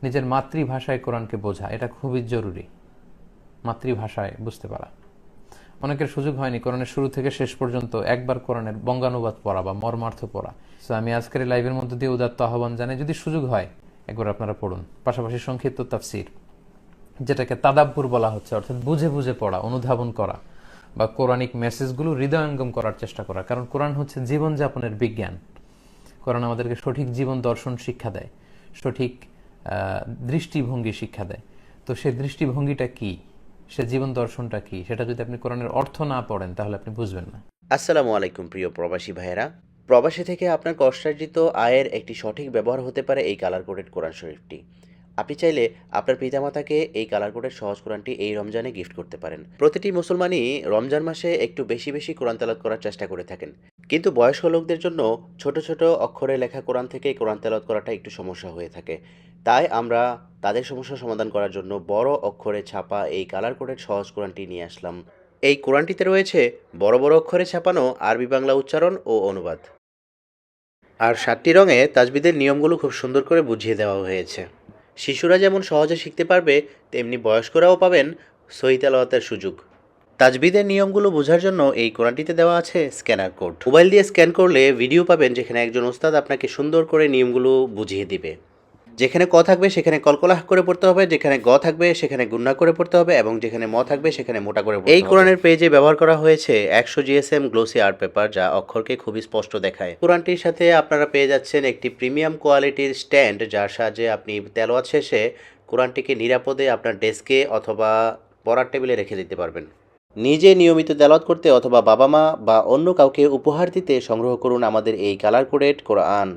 নিজের মাতৃভাষায় কোরআনকে বোঝা এটা খুবই জরুরি। মাতৃভাষায় বুঝতে পারা। অনেকের সুযোগ হয়নি কোরআনের শুরু থেকে শেষ পর্যন্ত একবার কোরআনের বঙ্গানুবাদ পড়া বা মর্মার্থ পড়া। সো আমি আজকের এই লাইভের মধ্যে দিয়ে উদাত্ত আহ্বান জানাই, যদি সুযোগ হয় একবার আপনারা পড়ুন। পাশাপাশি সংক্ষিপ্ত তাফসির, যেটাকে তাদাব্বুর বলা হচ্ছে, অর্থাৎ বুঝে বুঝে পড়া, অনুধাবন করা বা পৌরাণিক মেসেজগুলো হৃদয়ঙ্গম করার চেষ্টা করা। কারণ কোরআন হচ্ছে জীবনযাপনের বিজ্ঞান। কোরআন আমাদেরকে সঠিক জীবন দর্শন শিক্ষা দেয়, সঠিক দৃষ্টিভঙ্গি শিক্ষা দেয়। তো সে দৃষ্টিভঙ্গিটা কি, সে জীবন দর্শনটা কি, সেটা যদি আপনি কোরআনের অর্থ না পড়েন তাহলে আপনি বুঝবেন না। আসসালামু আলাইকুম প্রিয় প্রবাসী ভাইয়েরা। প্রবাসী থেকে আপনার কষ্টার্জিত আয়ের একটি সঠিক ব্যবহার হতে পারে এই কালার কোডেড কোরআন শরীফটি। আপনি চাইলে আপনার পিতামাতাকে এই কালার কোডেড সহজ কোরআনটি এই রমজানে গিফট করতে পারেন। প্রতিটি মুসলমানই রমজান মাসে একটু বেশি বেশি কোরআন তেলাওয়াত করার চেষ্টা করে থাকেন, কিন্তু বয়স্ক লোকদের জন্য ছোট ছোট অক্ষরে লেখা কোরআন থেকে কোরআন তেলাওয়াত করাটা একটু সমস্যা হয়ে থাকে। তাই আমরা তাদের সমস্যার সমাধান করার জন্য বড় অক্ষরে ছাপা এই কালার কোডেড সহজ কোরআনটি নিয়ে আসলাম। এই কোরআনটিতে রয়েছে বড় বড় অক্ষরে ছাপানো আরবি বাংলা উচ্চারণ ও অনুবাদ, আর 7টি রঙে তাজবিদের নিয়মগুলো খুব সুন্দর করে বুঝিয়ে দেওয়া হয়েছে। শিশুরা যেমন সহজে শিখতে পারবে, তেমনি বয়স্করাও পাবেন সহি তেলাওয়াতের সুযোগ। তাজবিদের নিয়মগুলো বোঝার জন্য এই কোরআনটিতে দেওয়া আছে স্ক্যানার কোড। মোবাইল দিয়ে স্ক্যান করলে ভিডিও পাবেন, যেখানে একজন ওস্তাদ আপনাকে সুন্দর করে নিয়মগুলো বুঝিয়ে দিবে। যেখানে ক থাকবে সেখানে কলকলাহ করে পড়তে হবে, যেখানে গ থাকবে সেখানে গুণনা করে পড়তে হবে, এবং যেখানে ম থাকবে সেখানে মোটা করে পড়তে হবে। এই কোরআনের পেজে ব্যবহার করা হয়েছে 100 জিএসএম গ্লোসি আর্ট পেপার, যা অক্ষরকে খুবই স্পষ্ট দেখায়। কোরআনটির সাথে আপনারা পেয়ে যাচ্ছেন একটি প্রিমিয়াম কোয়ালিটির স্ট্যান্ড, যার সাহায্যে আপনি তেলাওয়াত শেষে কোরআনটিকে নিরাপদে আপনার ডেস্কে অথবা পড়ার টেবিলে রেখে দিতে পারবেন। নিজে নিয়মিত তেলাওয়াত করতে অথবা বাবা মা বা অন্য কাউকে উপহার দিতে সংগ্রহ করুন আমাদের এই কালার কোডেড কোরআন।